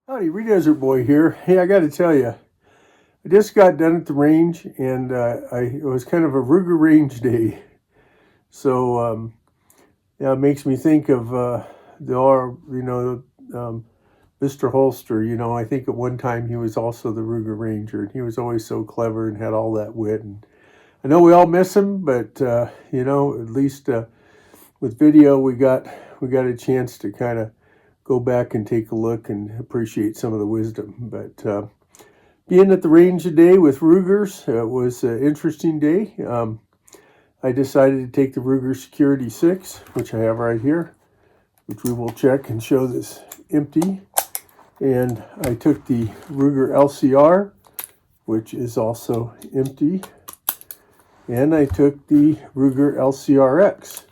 Howdy, Desert Boy here. Hey, I got to tell you, I just got done at the range, and it was kind of a Ruger range day. So yeah, it makes me think of Mr. Holster. I think at one time he was also the Ruger Ranger, and he was always so clever and had all that wit. And I know we all miss him, but at least with video, we got a chance to kind of go back and take a look and appreciate some of the wisdom. But being at the range today with Rugers, it was an interesting day. I decided to take the Ruger Security 6, which I have right here, which we will check and show this empty. And I took the Ruger LCR, which is also empty. And I took the Ruger LCRx.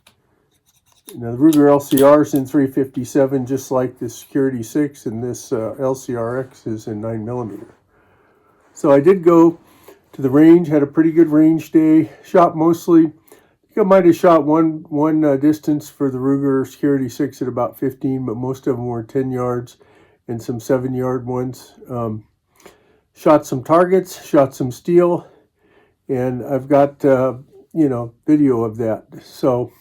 Now, the Ruger LCR is in 357, just like the Security 6, and this LCRx is in 9mm. So I did go to the range, had a pretty good range day, shot mostly. I think I might have shot one distance for the Ruger Security 6 at about 15, but most of them were 10 yards and some 7-yard ones. Shot some targets, shot some steel, and I've got, video of that. So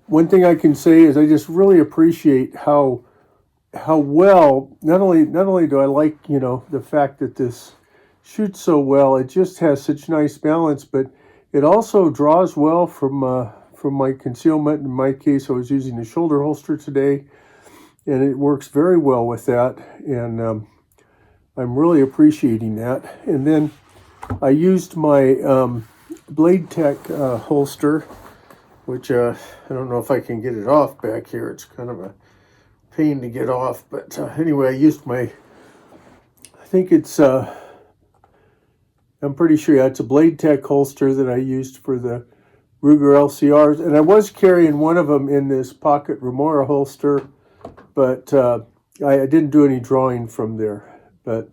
one thing I can say is I just really appreciate how well, not only do I like, the fact that this shoots so well, it just has such nice balance, but it also draws well from my concealment. In my case, I was using the shoulder holster today, and it works very well with that, and I'm really appreciating that. And then I used my Blade Tech holster, which I don't know if I can get it off back here. It's kind of a pain to get off, but anyway, I used I think it's, I'm pretty sure it's a Blade Tech holster that I used for the Ruger LCRs, and I was carrying one of them in this pocket Remora holster, but I didn't do any drawing from there. But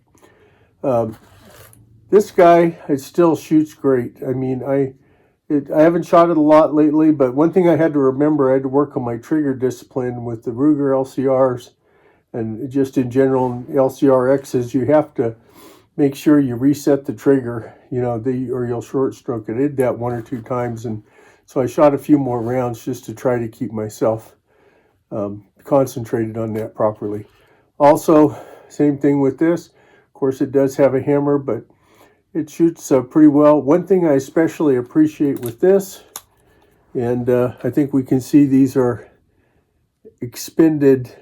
this guy, it still shoots great. I mean, I haven't shot it a lot lately, but one thing I had to remember, I had to work on my trigger discipline with the Ruger LCRs, and just in general, LCRXs, you have to make sure you reset the trigger, or you'll short stroke it. I did that 1 or 2 times, and so I shot a few more rounds just to try to keep myself concentrated on that properly. Also, same thing with this. Of course, it does have a hammer, but it shoots pretty well. One thing I especially appreciate with this, and I think we can see these are expended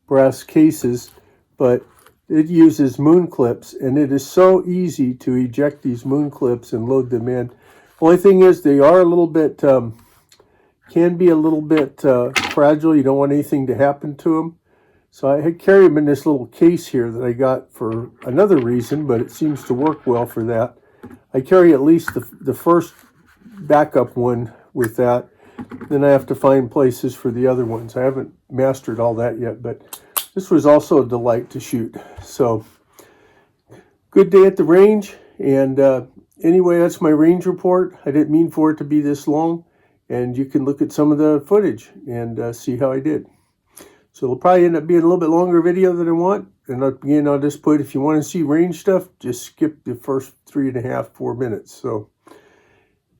brass cases, but it uses moon clips, and it is so easy to eject these moon clips and load them in. Only thing is they are a little bit, can be a little bit fragile. You don't want anything to happen to them. So I carry them in this little case here that I got for another reason, but it seems to work well for that. I carry at least the first backup one with that. Then I have to find places for the other ones. I haven't mastered all that yet, but this was also a delight to shoot. So good day at the range. And anyway, that's my range report. I didn't mean for it to be this long. And you can look at some of the footage and see how I did. So it'll probably end up being a little bit longer video than I want. And again, I'll just put, if you want to see range stuff, just skip the first 3.5, 4 minutes. So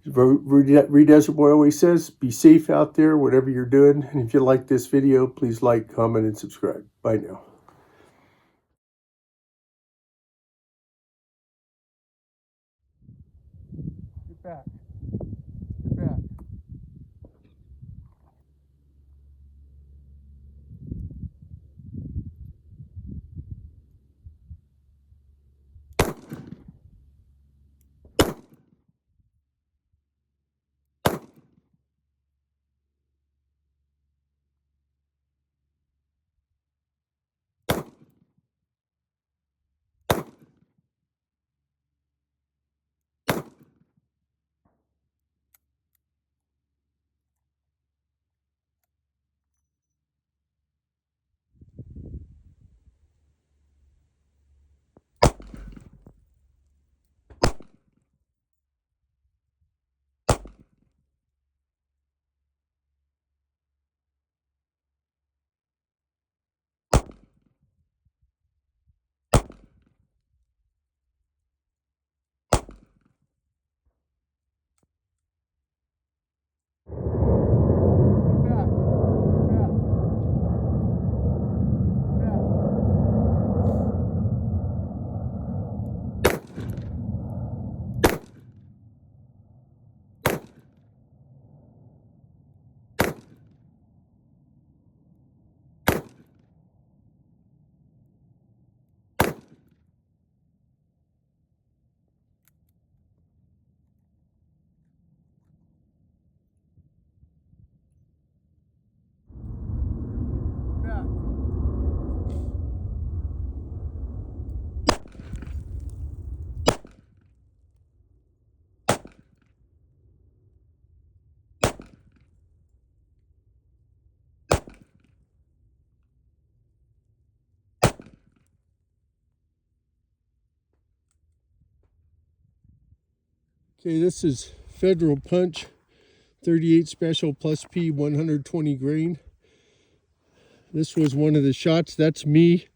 Desert Boy always says, be safe out there, whatever you're doing. And if you like this video, please like, comment, and subscribe. Bye now. Get back. Get back. Okay, this is Federal Punch 38 Special plus P 120 grain. This was one of the shots. That's me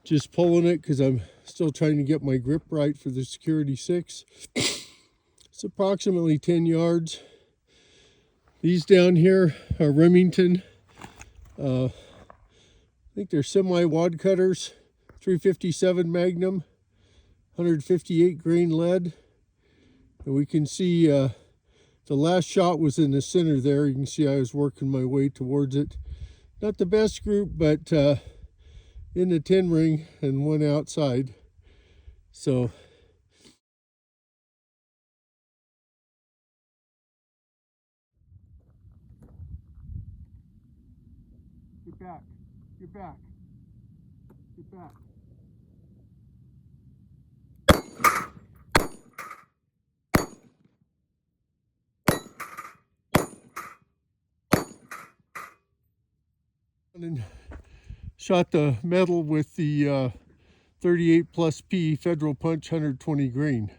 just pulling it because I'm still trying to get my grip right for the Security 6. It's approximately 10 yards. These down here are Remington. I think they're semi-wad cutters. 357 Magnum, 158 grain lead. And we can see the last shot was in the center there. You can see I was working my way towards it. Not the best group, but in the 10 ring and one outside. So get back, get back, get back. And shot the metal with the 38 plus P Federal Punch 120 grain.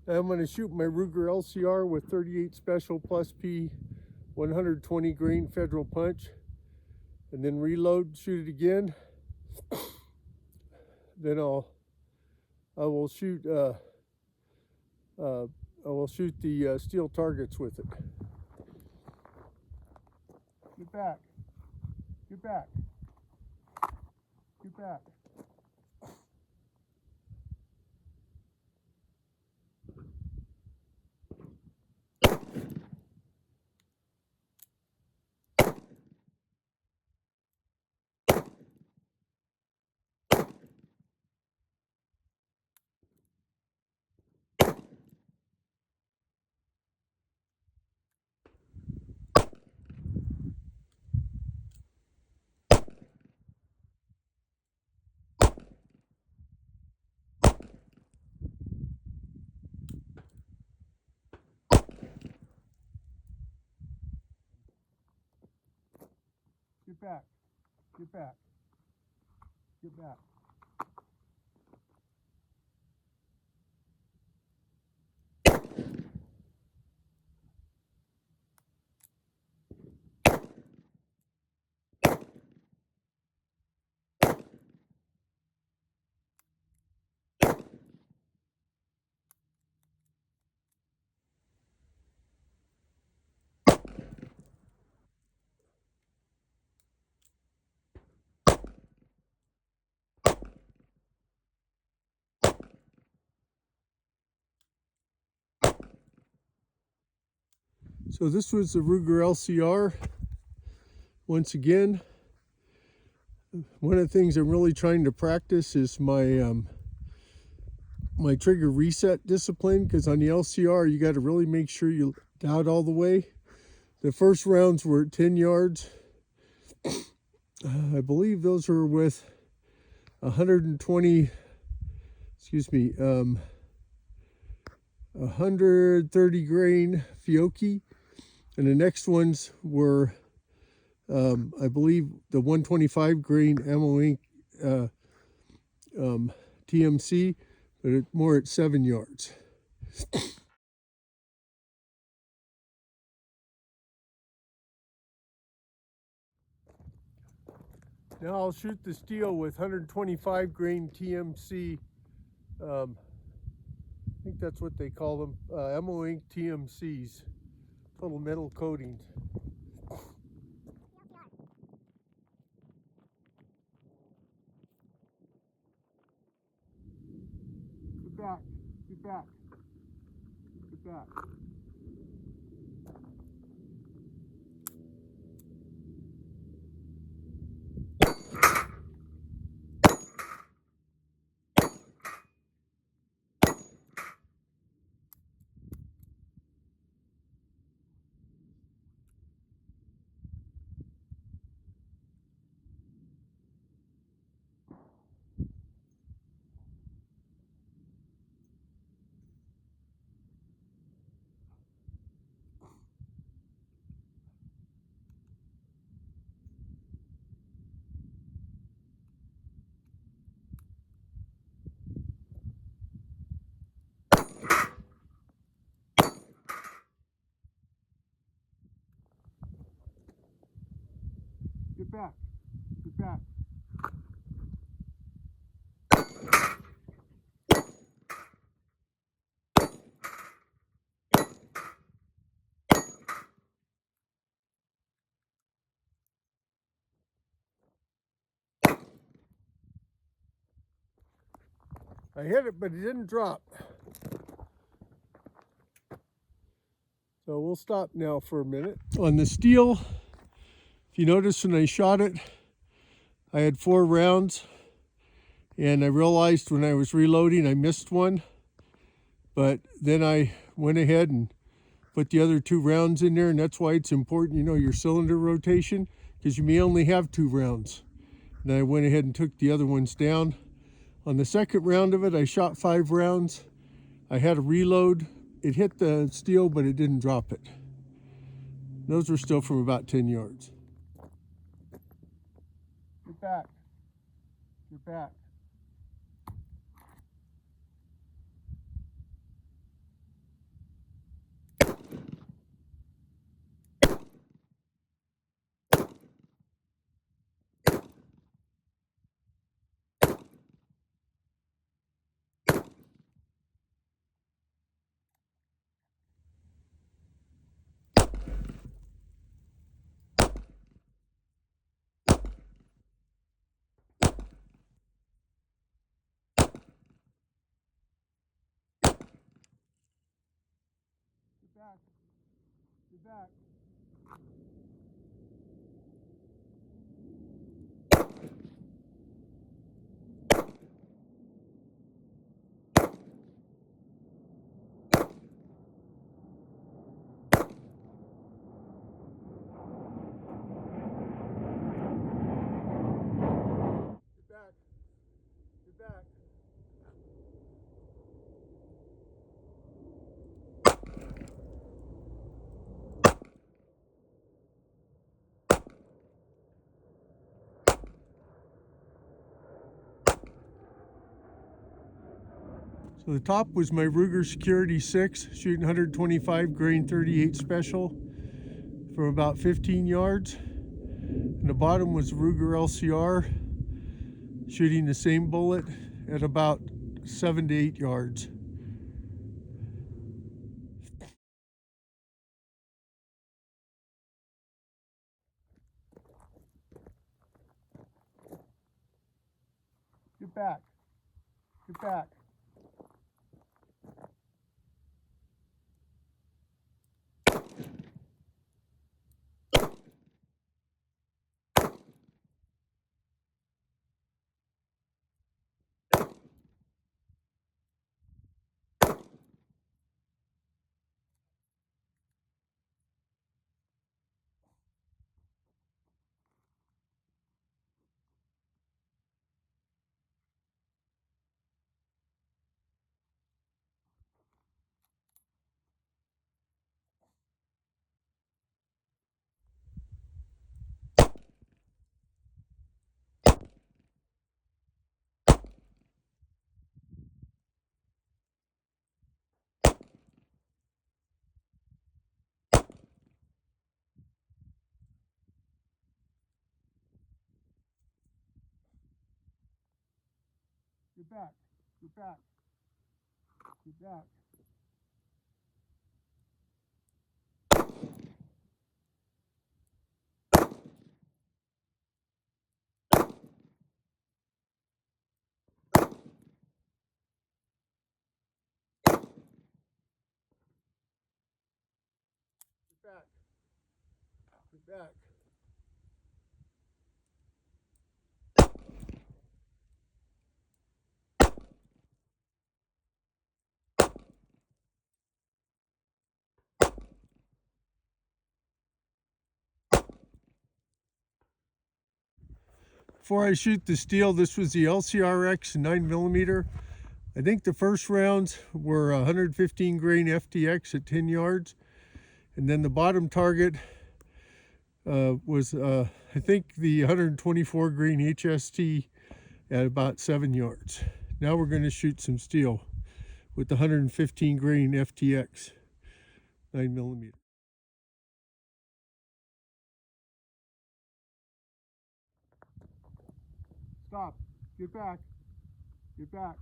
I'm going to shoot my Ruger LCR with 38 Special plus P 120 grain Federal Punch, and then reload, shoot it again. Then I will shoot the steel targets with it. Get back. Get back. Get back. Get back. Get back. Get back. So this was the Ruger LCR. Once again, one of the things I'm really trying to practice is my my trigger reset discipline, because on the LCR you got to really make sure you doubt all the way. The first rounds were at 10 yards. I believe those were with 120, 130 grain Fiocchi. And the next ones were, I believe, the 125 grain Ammo Inc. TMC, but more at 7 yards. Now I'll shoot the steel with 125 grain TMC. I think that's what they call them, Ammo Inc. TMCs, total metal coatings. Get back, get back, get back. Get back. Get back. I hit it, but it didn't drop. So we'll stop now for a minute. On the steel, if you notice when I shot it, I had 4 rounds, and I realized when I was reloading I missed one, but then I went ahead and put the other 2 rounds in there, and that's why it's important, you know, your cylinder rotation, because you may only have 2 rounds. And I went ahead and took the other ones down. On the second round of it, I shot 5 rounds. I had a reload. It hit the steel, but it didn't drop it. Those were still from about 10 yards. Get back. Get back. Get back. Get back. Get back. Get back. So the top was my Ruger Security 6, shooting 125 grain 38 special from about 15 yards. And the bottom was Ruger LCR, shooting the same bullet at about 7 to 8 yards. Get back. Get back. Get back. Get back. Get back. Get back. Get back. Before I shoot the steel, this was the LCRx 9mm. I think the first rounds were 115 grain FTX at 10 yards. And then the bottom target was, I think, the 124 grain HST at about 7 yards. Now we're going to shoot some steel with the 115 grain FTX 9mm. Stop. Get back. Get back.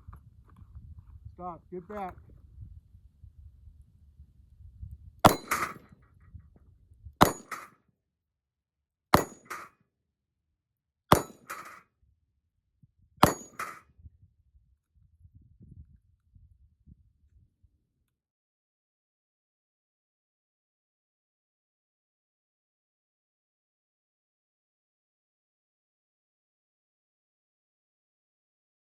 Stop. Get back.